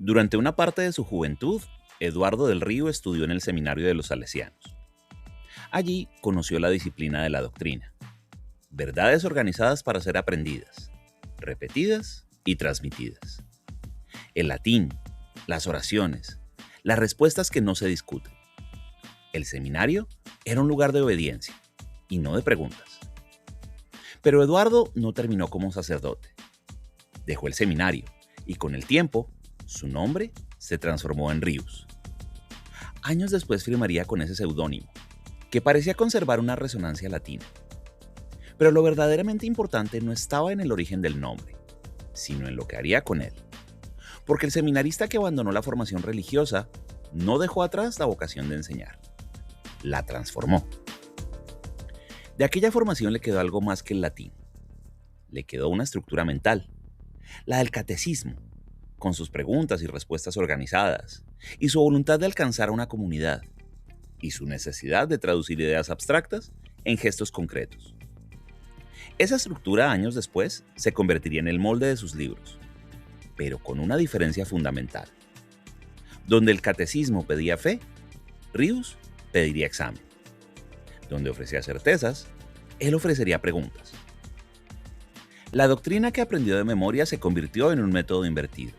Durante una parte de su juventud, Eduardo del Río estudió en el seminario de los Salesianos. Allí conoció la disciplina de la doctrina, verdades organizadas para ser aprendidas, repetidas y transmitidas. El latín, las oraciones, las respuestas que no se discuten. El seminario era un lugar de obediencia y no de preguntas. Pero Eduardo no terminó como sacerdote. Dejó el seminario y con el tiempo, su nombre se transformó en Ríos. Años después firmaría con ese seudónimo, que parecía conservar una resonancia latina. Pero lo verdaderamente importante no estaba en el origen del nombre, sino en lo que haría con él. Porque el seminarista que abandonó la formación religiosa no dejó atrás la vocación de enseñar. La transformó. De aquella formación le quedó algo más que el latín. Le quedó una estructura mental, la del catecismo, con sus preguntas y respuestas organizadas, y su voluntad de alcanzar a una comunidad, y su necesidad de traducir ideas abstractas en gestos concretos. Esa estructura, años después, se convertiría en el molde de sus libros, pero con una diferencia fundamental. Donde el catecismo pedía fe, Ríos pediría examen. Donde ofrecía certezas, él ofrecería preguntas. La doctrina que aprendió de memoria se convirtió en un método invertido.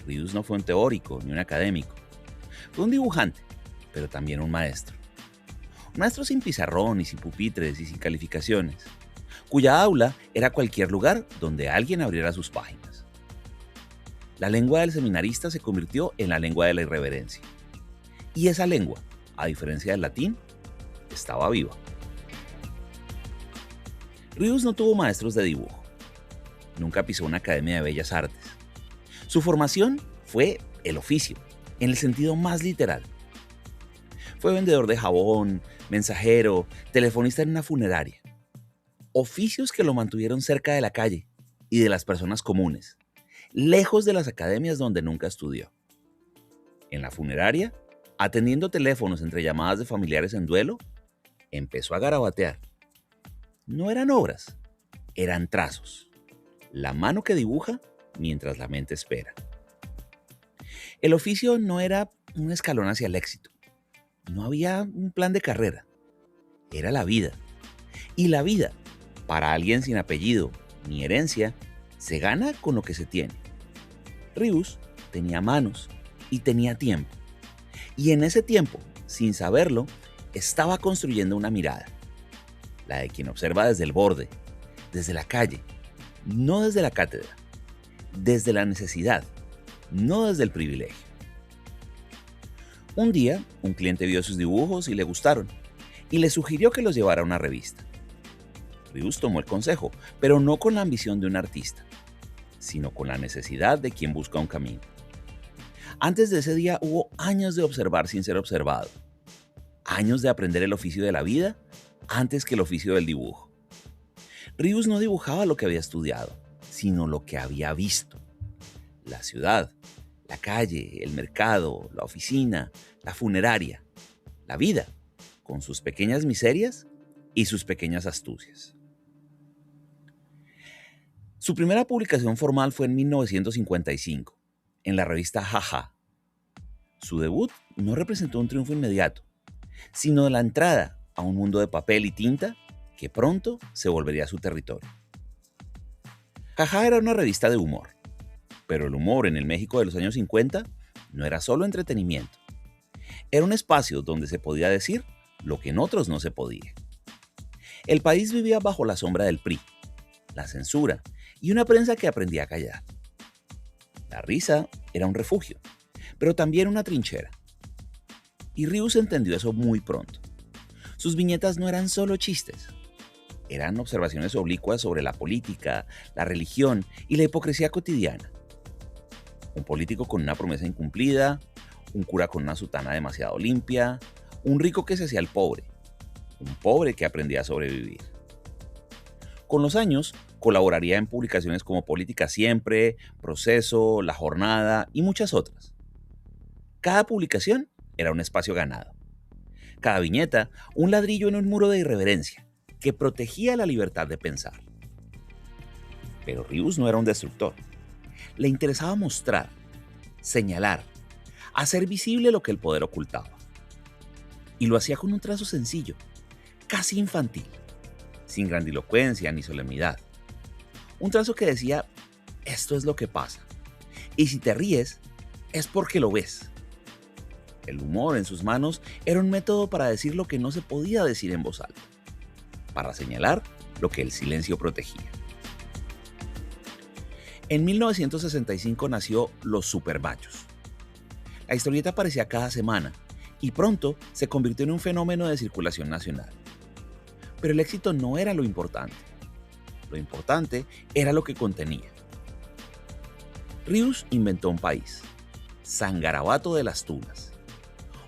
Ríos no fue un teórico ni un académico. Fue un dibujante, pero también un maestro. Un maestro sin pizarrón y sin pupitres y sin calificaciones, cuya aula era cualquier lugar donde alguien abriera sus páginas. La lengua del seminarista se convirtió en la lengua de la irreverencia. Y esa lengua, a diferencia del latín, estaba viva. Ríos no tuvo maestros de dibujo. Nunca pisó una academia de bellas artes. Su formación fue el oficio, en el sentido más literal. Fue vendedor de jabón, mensajero, telefonista en una funeraria. Oficios que lo mantuvieron cerca de la calle y de las personas comunes, lejos de las academias donde nunca estudió. En la funeraria, atendiendo teléfonos entre llamadas de familiares en duelo, empezó a garabatear. No eran obras, eran trazos. La mano que dibuja mientras la mente espera. El oficio no era un escalón hacia el éxito. No había un plan de carrera. Era la vida. Y la vida, para alguien sin apellido ni herencia, se gana con lo que se tiene. Ríos tenía manos y tenía tiempo. Y en ese tiempo, sin saberlo, estaba construyendo una mirada. La de quien observa desde el borde, desde la calle, no desde la cátedra, desde la necesidad, no desde el privilegio. Un día, un cliente vio sus dibujos y le gustaron, y le sugirió que los llevara a una revista. Ríos tomó el consejo, pero no con la ambición de un artista, sino con la necesidad de quien busca un camino. Antes de ese día hubo años de observar sin ser observado, años de aprender el oficio de la vida antes que el oficio del dibujo. Ríos no dibujaba lo que había estudiado, sino lo que había visto. La ciudad, la calle, el mercado, la oficina, la funeraria, la vida, con sus pequeñas miserias y sus pequeñas astucias. Su primera publicación formal fue en 1955, en la revista Jaja. Su debut no representó un triunfo inmediato, sino la entrada a un mundo de papel y tinta que pronto se volvería su territorio. Jaja era una revista de humor, pero el humor en el México de los años 50 no era solo entretenimiento. Era un espacio donde se podía decir lo que en otros no se podía. El país vivía bajo la sombra del PRI, la censura y una prensa que aprendía a callar. La risa era un refugio, pero también una trinchera. Y Ríos entendió eso muy pronto. Sus viñetas no eran solo chistes, eran observaciones oblicuas sobre la política, la religión y la hipocresía cotidiana. Un político con una promesa incumplida, un cura con una sotana demasiado limpia, un rico que se hacía el pobre, un pobre que aprendía a sobrevivir. Con los años, colaboraría en publicaciones como Política Siempre, Proceso, La Jornada y muchas otras. Cada publicación era un espacio ganado. Cada viñeta, un ladrillo en un muro de irreverencia que protegía la libertad de pensar. Pero Ríos no era un destructor. Le interesaba mostrar, señalar, hacer visible lo que el poder ocultaba. Y lo hacía con un trazo sencillo, casi infantil, sin grandilocuencia ni solemnidad. Un trazo que decía, esto es lo que pasa. Y si te ríes, es porque lo ves. El humor en sus manos era un método para decir lo que no se podía decir en voz alta, para señalar lo que el silencio protegía. En 1965 nació Los Supermachos. La historieta aparecía cada semana y pronto se convirtió en un fenómeno de circulación nacional. Pero el éxito no era lo importante. Lo importante era lo que contenía. Ríos inventó un país, San Garabato de las Tunas.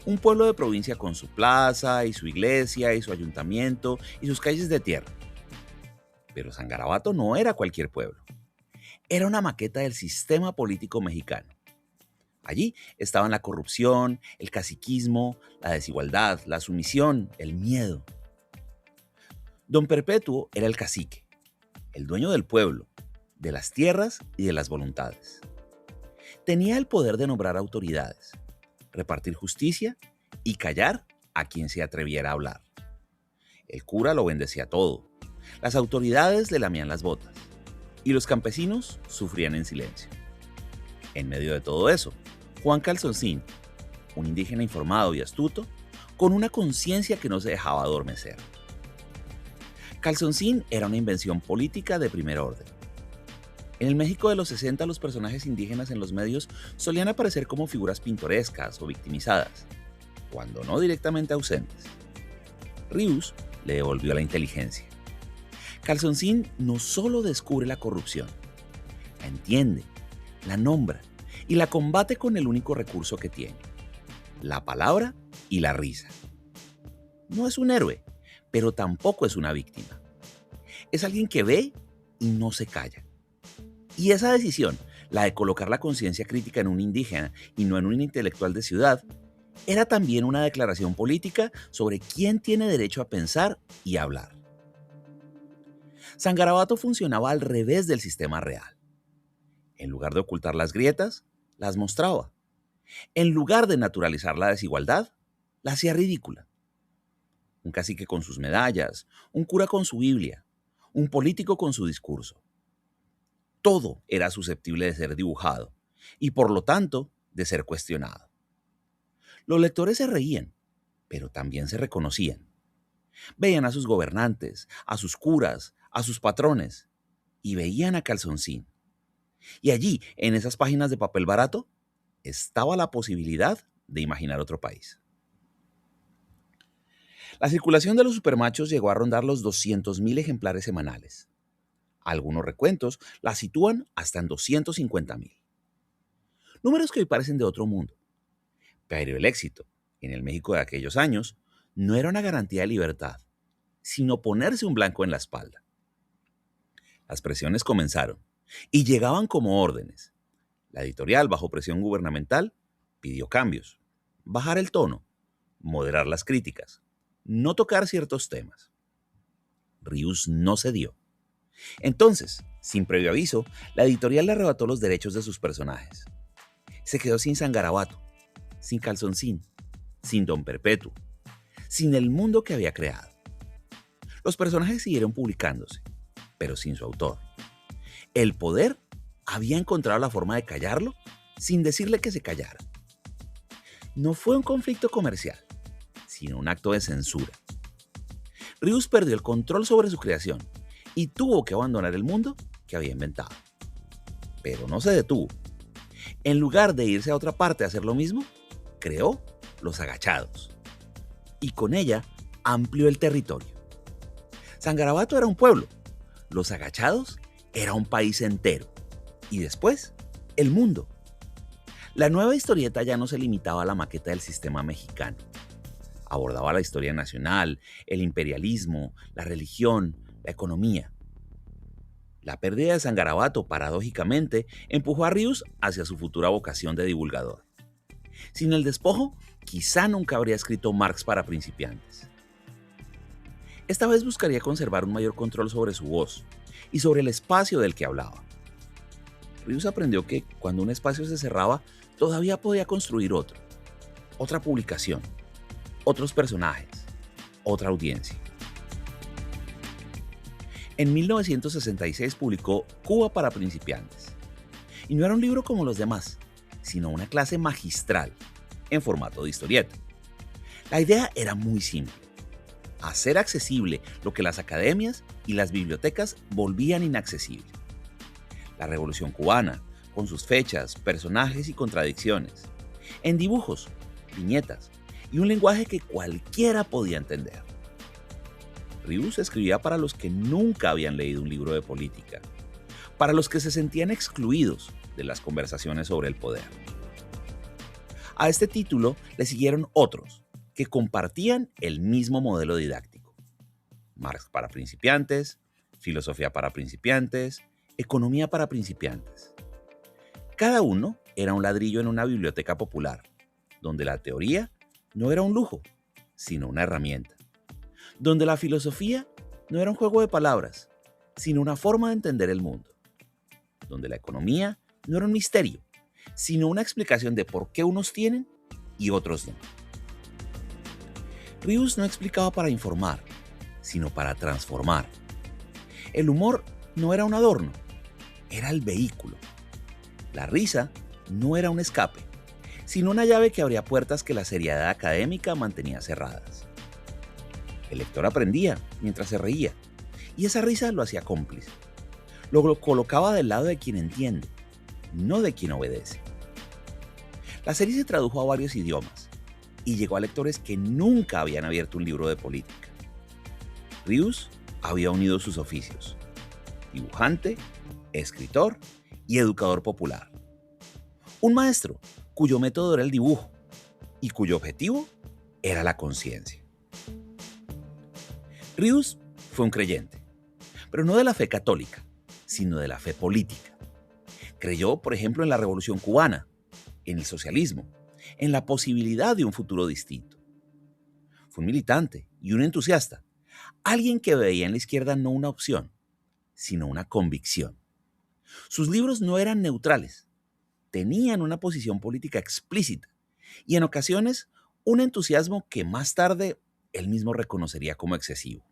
Un pueblo de provincia con su plaza y su iglesia y su ayuntamiento y sus calles de tierra. Pero San Garabato no era cualquier pueblo. Era una maqueta del sistema político mexicano. Allí estaban la corrupción, el caciquismo, la desigualdad, la sumisión, el miedo. Don Perpetuo era el cacique, el dueño del pueblo, de las tierras y de las voluntades. Tenía el poder de nombrar autoridades, repartir justicia y callar a quien se atreviera a hablar. El cura lo bendecía todo, las autoridades le lamían las botas y los campesinos sufrían en silencio. En medio de todo eso, Juan Calzoncín, un indígena informado y astuto, con una conciencia que no se dejaba adormecer. Calzoncín era una invención política de primer orden. En el México de los 60, los personajes indígenas en los medios solían aparecer como figuras pintorescas o victimizadas, cuando no directamente ausentes. Ríos le devolvió la inteligencia. Calzoncín no solo descubre la corrupción, la entiende, la nombra y la combate con el único recurso que tiene, la palabra y la risa. No es un héroe, pero tampoco es una víctima. Es alguien que ve y no se calla. Y esa decisión, la de colocar la conciencia crítica en un indígena y no en un intelectual de ciudad, era también una declaración política sobre quién tiene derecho a pensar y a hablar. San Garabato funcionaba al revés del sistema real. En lugar de ocultar las grietas, las mostraba. En lugar de naturalizar la desigualdad, la hacía ridícula. Un cacique con sus medallas, un cura con su Biblia, un político con su discurso. Todo era susceptible de ser dibujado y, por lo tanto, de ser cuestionado. Los lectores se reían, pero también se reconocían. Veían a sus gobernantes, a sus curas, a sus patrones, y veían a Calzoncín. Y allí, en esas páginas de papel barato, estaba la posibilidad de imaginar otro país. La circulación de los supermachos llegó a rondar los 200,000 ejemplares semanales. Algunos recuentos la sitúan hasta en 250,000. Números que hoy parecen de otro mundo. Pero el éxito, en el México de aquellos años, no era una garantía de libertad, sino ponerse un blanco en la espalda. Las presiones comenzaron y llegaban como órdenes. La editorial, bajo presión gubernamental, pidió cambios, bajar el tono, moderar las críticas, no tocar ciertos temas. Ríos no cedió. Entonces, sin previo aviso, la editorial le arrebató los derechos de sus personajes. Se quedó sin San Garabato, sin Calzoncín, sin Don Perpetuo, sin el mundo que había creado. Los personajes siguieron publicándose, pero sin su autor. El poder había encontrado la forma de callarlo sin decirle que se callara. No fue un conflicto comercial, sino un acto de censura. Ríos perdió el control sobre su creación y tuvo que abandonar el mundo que había inventado. Pero no se detuvo. En lugar de irse a otra parte a hacer lo mismo, creó Los Agachados. Y con ella amplió el territorio. San Garabato era un pueblo. Los Agachados era un país entero. Y después, el mundo. La nueva historieta ya no se limitaba a la maqueta del sistema mexicano. Abordaba la historia nacional, el imperialismo, la religión, la economía. La pérdida de San Garabato, paradójicamente, empujó a Ríos hacia su futura vocación de divulgador. Sin el despojo, quizá nunca habría escrito Marx para principiantes. Esta vez buscaría conservar un mayor control sobre su voz y sobre el espacio del que hablaba. Rius aprendió que cuando un espacio se cerraba, todavía podía construir otro, otra publicación, otros personajes, otra audiencia. En 1966 publicó Cuba para principiantes. Y no era un libro como los demás, sino una clase magistral en formato de historieta. La idea era muy simple: hacer accesible lo que las academias y las bibliotecas volvían inaccesible. La Revolución Cubana, con sus fechas, personajes y contradicciones, en dibujos, viñetas y un lenguaje que cualquiera podía entender. Rius escribía para los que nunca habían leído un libro de política, para los que se sentían excluidos de las conversaciones sobre el poder. A este título le siguieron otros que compartían el mismo modelo didáctico: Marx para principiantes, Filosofía para principiantes, Economía para principiantes. Cada uno era un ladrillo en una biblioteca popular, donde la teoría no era un lujo, sino una herramienta, donde la filosofía no era un juego de palabras, sino una forma de entender el mundo, donde la economía no era un misterio, sino una explicación de por qué unos tienen y otros no. Rius no explicaba para informar, sino para transformar. El humor no era un adorno, era el vehículo. La risa no era un escape, sino una llave que abría puertas que la seriedad académica mantenía cerradas. El lector aprendía mientras se reía, y esa risa lo hacía cómplice. Lo colocaba del lado de quien entiende, no de quien obedece. La serie se tradujo a varios idiomas y llegó a lectores que nunca habían abierto un libro de política. Rius había unido sus oficios: dibujante, escritor y educador popular. Un maestro cuyo método era el dibujo y cuyo objetivo era la conciencia. Rius fue un creyente, pero no de la fe católica, sino de la fe política. Creyó, por ejemplo, en la Revolución Cubana, en el socialismo, en la posibilidad de un futuro distinto. Fue un militante y un entusiasta, alguien que veía en la izquierda no una opción, sino una convicción. Sus libros no eran neutrales, tenían una posición política explícita y en ocasiones un entusiasmo que más tarde él mismo reconocería como excesivo.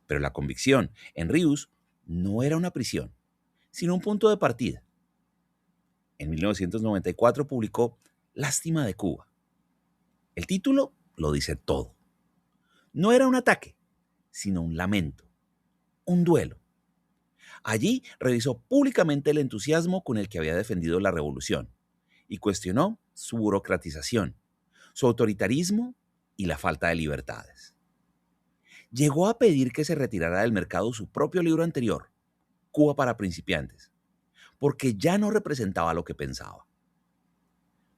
Pero la convicción en Rius no era una prisión, sino un punto de partida. En 1994 publicó Lástima de Cuba. El título lo dice todo. No era un ataque, sino un lamento, un duelo. Allí revisó públicamente el entusiasmo con el que había defendido la revolución y cuestionó su burocratización, su autoritarismo y la falta de libertades. Llegó a pedir que se retirara del mercado su propio libro anterior, Cuba para principiantes, porque ya no representaba lo que pensaba.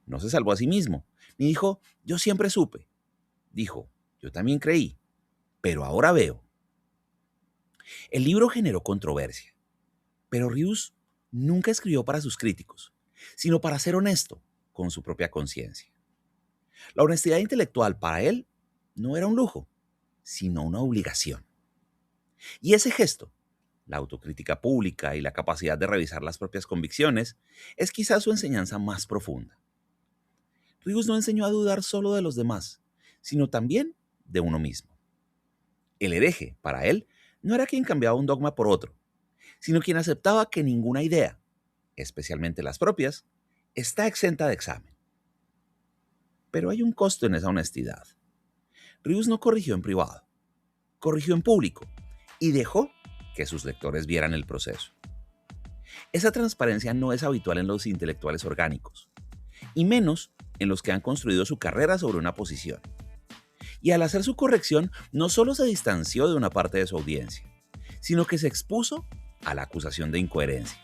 No se salvó a sí mismo, ni dijo, yo siempre supe. Dijo, yo también creí, pero ahora veo. El libro generó controversia, pero Rius nunca escribió para sus críticos, sino para ser honesto con su propia conciencia. La honestidad intelectual para él no era un lujo, sino una obligación. Y ese gesto, la autocrítica pública y la capacidad de revisar las propias convicciones, es quizás su enseñanza más profunda. Rius no enseñó a dudar solo de los demás, sino también de uno mismo. El hereje, para él, no era quien cambiaba un dogma por otro, sino quien aceptaba que ninguna idea, especialmente las propias, está exenta de examen. Pero hay un costo en esa honestidad. Rius no corrigió en privado, corrigió en público y dejó que sus lectores vieran el proceso. Esa transparencia no es habitual en los intelectuales orgánicos, y menos en los que han construido su carrera sobre una posición. Y al hacer su corrección, no solo se distanció de una parte de su audiencia, sino que se expuso a la acusación de incoherencia.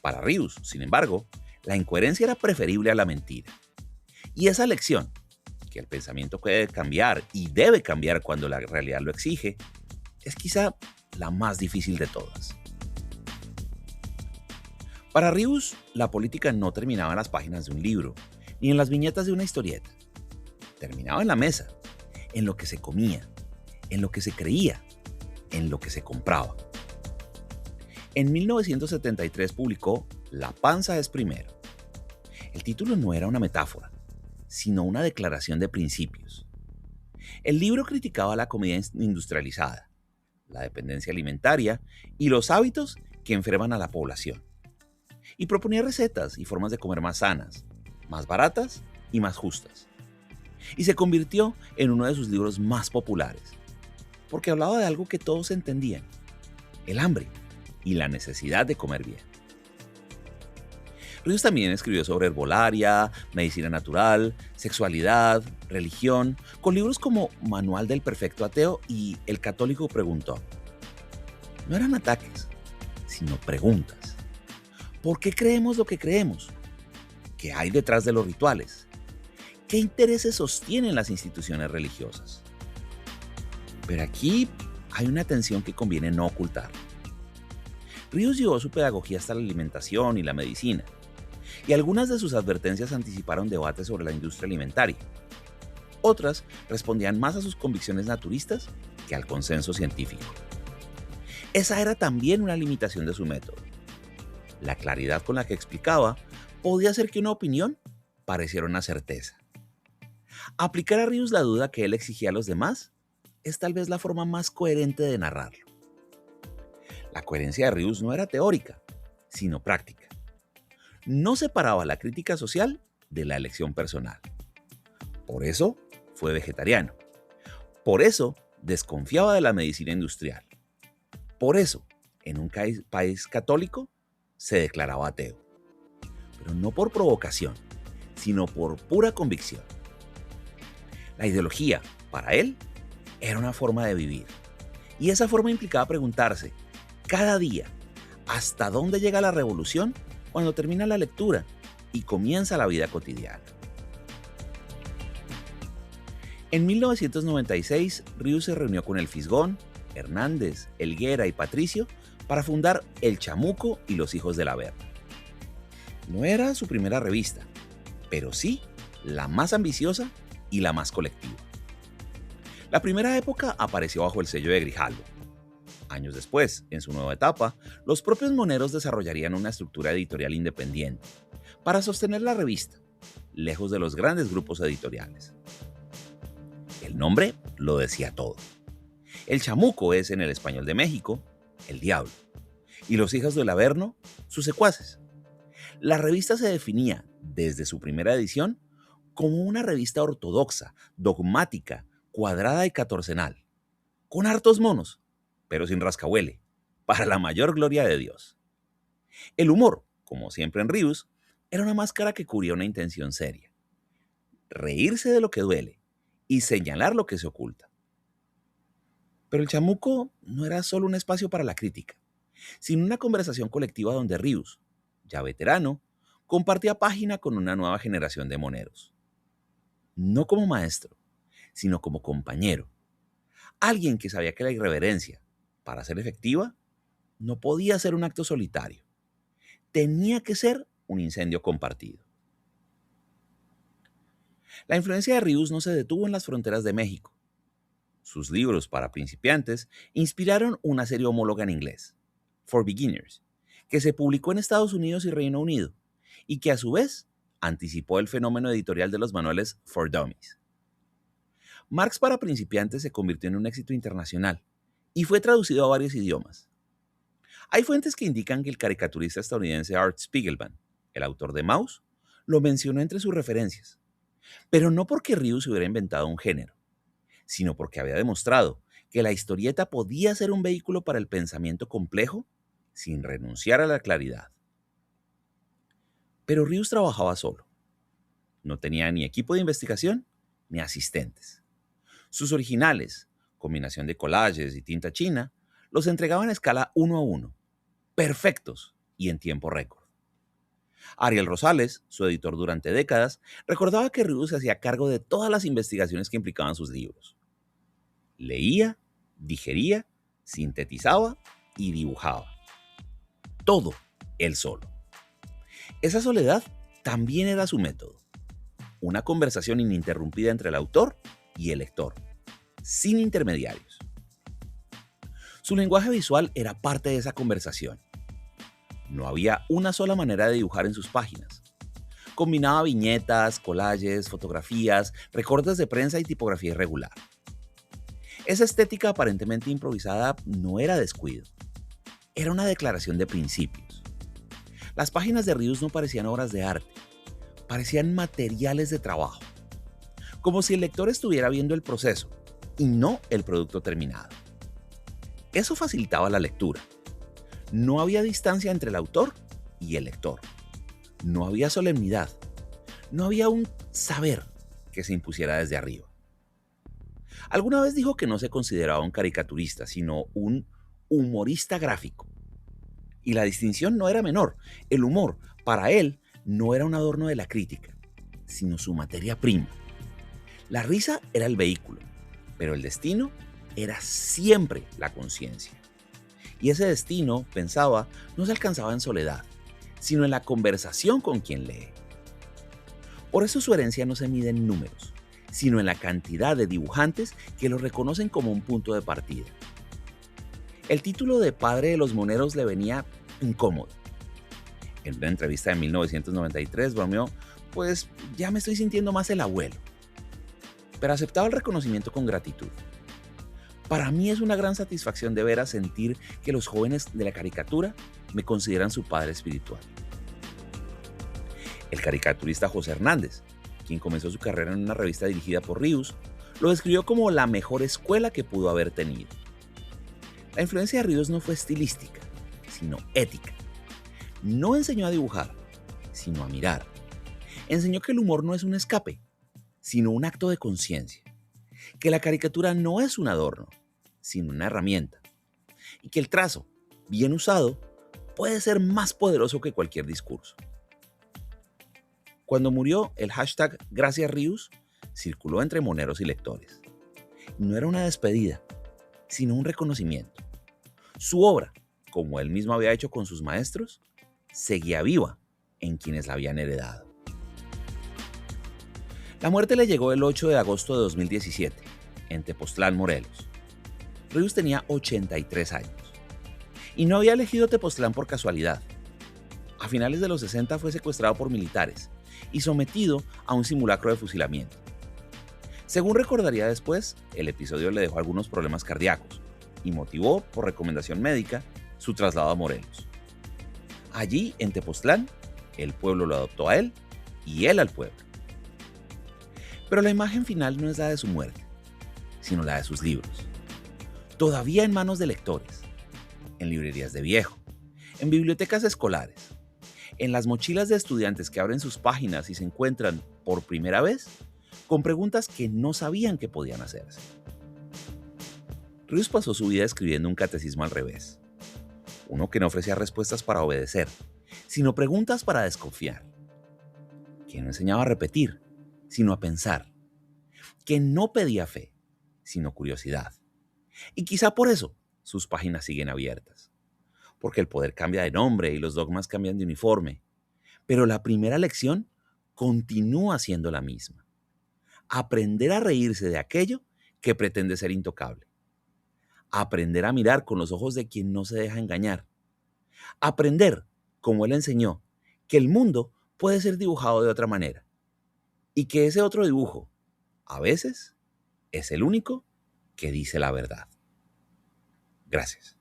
Para Rius, sin embargo, la incoherencia era preferible a la mentira. Y esa lección, que el pensamiento puede cambiar y debe cambiar cuando la realidad lo exige, es quizá la más difícil de todas. Para Rius, la política no terminaba en las páginas de un libro, ni en las viñetas de una historieta. Terminaba en la mesa, en lo que se comía, en lo que se creía, en lo que se compraba. En 1973 publicó La panza es primero. El título no era una metáfora, sino una declaración de principios. El libro criticaba la comida industrializada, la dependencia alimentaria y los hábitos que enferman a la población. Y proponía recetas y formas de comer más sanas, más baratas y más justas. Y se convirtió en uno de sus libros más populares, porque hablaba de algo que todos entendían: el hambre y la necesidad de comer bien. Ríos también escribió sobre herbolaria, medicina natural, sexualidad, religión, con libros como Manual del Perfecto Ateo y El Católico Preguntó. No eran ataques, sino preguntas. ¿Por qué creemos lo que creemos? ¿Qué hay detrás de los rituales? ¿Qué intereses sostienen las instituciones religiosas? Pero aquí hay una tensión que conviene no ocultar. Ríos llevó su pedagogía hasta la alimentación y la medicina, y algunas de sus advertencias anticiparon debates sobre la industria alimentaria. Otras respondían más a sus convicciones naturistas que al consenso científico. Esa era también una limitación de su método. La claridad con la que explicaba podía hacer que una opinión pareciera una certeza. Aplicar a Ríos la duda que él exigía a los demás es tal vez la forma más coherente de narrarlo. La coherencia de Ríos no era teórica, sino práctica. No separaba la crítica social de la elección personal. Por eso fue vegetariano. Por eso desconfiaba de la medicina industrial. Por eso, en un país católico, se declaraba ateo. Pero no por provocación, sino por pura convicción. La ideología, para él, era una forma de vivir. Y esa forma implicaba preguntarse, cada día, ¿hasta dónde llega la revolución cuando termina la lectura y comienza la vida cotidiana? En 1996, Ríos se reunió con El Fisgón, Hernández, Helguera y Patricio para fundar El Chamuco y los Hijos del Averno. No era su primera revista, pero sí la más ambiciosa y la más colectiva. La primera época apareció bajo el sello de Grijalbo. Años después, en su nueva etapa, los propios moneros desarrollarían una estructura editorial independiente para sostener la revista, lejos de los grandes grupos editoriales. El nombre lo decía todo. El Chamuco es, en el español de México, el diablo, y los Hijos del Averno, sus secuaces. La revista se definía, desde su primera edición, como una revista ortodoxa, dogmática, cuadrada y catorcenal, con hartos monos, pero sin rascahuele, para la mayor gloria de Dios. El humor, como siempre en Ríos, era una máscara que cubría una intención seria: reírse de lo que duele y señalar lo que se oculta. Pero el Chamuco no era solo un espacio para la crítica, sino una conversación colectiva donde Ríos, ya veterano, compartía página con una nueva generación de moneros. No como maestro, sino como compañero. Alguien que sabía que la irreverencia, para ser efectiva, no podía ser un acto solitario. Tenía que ser un incendio compartido. La influencia de Ríos no se detuvo en las fronteras de México. Sus libros para principiantes inspiraron una serie homóloga en inglés, For Beginners, que se publicó en Estados Unidos y Reino Unido, y que a su vez anticipó el fenómeno editorial de los manuales For Dummies. Marx para principiantes se convirtió en un éxito internacional y fue traducido a varios idiomas. Hay fuentes que indican que el caricaturista estadounidense Art Spiegelman, el autor de Maus, lo mencionó entre sus referencias, pero no porque Ríos hubiera inventado un género, sino porque había demostrado que la historieta podía ser un vehículo para el pensamiento complejo sin renunciar a la claridad. Pero Ríos trabajaba solo. No tenía ni equipo de investigación ni asistentes. Sus originales, combinación de collages y tinta china, los entregaban a escala 1:1, perfectos y en tiempo récord. Ariel Rosales, su editor durante décadas, recordaba que Ríos se hacía cargo de todas las investigaciones que implicaban sus libros. Leía, digería, sintetizaba y dibujaba. Todo él solo. Esa soledad también era su método. Una conversación ininterrumpida entre el autor y el lector, sin intermediarios. Su lenguaje visual era parte de esa conversación. No había una sola manera de dibujar en sus páginas. Combinaba viñetas, collages, fotografías, recortes de prensa y tipografía irregular. Esa estética aparentemente improvisada no era descuido, era una declaración de principios. Las páginas de Rius no parecían obras de arte, parecían materiales de trabajo, como si el lector estuviera viendo el proceso y no el producto terminado. Eso facilitaba la lectura. No había distancia entre el autor y el lector. No había solemnidad. No había un saber que se impusiera desde arriba. Alguna vez dijo que no se consideraba un caricaturista, sino un humorista gráfico. Y la distinción no era menor. El humor, para él, no era un adorno de la crítica, sino su materia prima. La risa era el vehículo, pero el destino era siempre la conciencia. Y ese destino, pensaba, no se alcanzaba en soledad, sino en la conversación con quien lee. Por eso su herencia no se mide en números, sino en la cantidad de dibujantes que lo reconocen como un punto de partida. El título de padre de los moneros le venía incómodo. En una entrevista de 1993 bromeó, pues ya me estoy sintiendo más el abuelo. Pero aceptaba el reconocimiento con gratitud. Para mí es una gran satisfacción de veras sentir que los jóvenes de la caricatura me consideran su padre espiritual. El caricaturista José Hernández, quien comenzó su carrera en una revista dirigida por Rius, lo describió como la mejor escuela que pudo haber tenido. La influencia de Rius no fue estilística, sino ética. No enseñó a dibujar, sino a mirar. Enseñó que el humor no es un escape, sino un acto de conciencia. Que la caricatura no es un adorno, sino una herramienta. Y que el trazo, bien usado, puede ser más poderoso que cualquier discurso. Cuando murió, el hashtag Gracias Rius circuló entre moneros y lectores. No era una despedida, sino un reconocimiento. Su obra, como él mismo había hecho con sus maestros, seguía viva en quienes la habían heredado. La muerte le llegó el 8 de agosto de 2017, en Tepoztlán, Morelos. Rius tenía 83 años. Y no había elegido Tepoztlán por casualidad. A finales de los 60 fue secuestrado por militares y sometido a un simulacro de fusilamiento. Según recordaría después, el episodio le dejó algunos problemas cardíacos y motivó, por recomendación médica, su traslado a Morelos. Allí, en Tepoztlán, el pueblo lo adoptó a él y él al pueblo. Pero la imagen final no es la de su muerte, sino la de sus libros. Todavía en manos de lectores, en librerías de viejo, en bibliotecas escolares, en las mochilas de estudiantes que abren sus páginas y se encuentran por primera vez con preguntas que no sabían que podían hacerse. Rius pasó su vida escribiendo un catecismo al revés, uno que no ofrecía respuestas para obedecer, sino preguntas para desconfiar, que no enseñaba a repetir, sino a pensar, que no pedía fe, sino curiosidad. Y quizá por eso sus páginas siguen abiertas, porque el poder cambia de nombre y los dogmas cambian de uniforme, pero la primera lección continúa siendo la misma: aprender a reírse de aquello que pretende ser intocable, aprender a mirar con los ojos de quien no se deja engañar, aprender, como él enseñó, que el mundo puede ser dibujado de otra manera y que ese otro dibujo, a veces, es el único que dice la verdad. Gracias.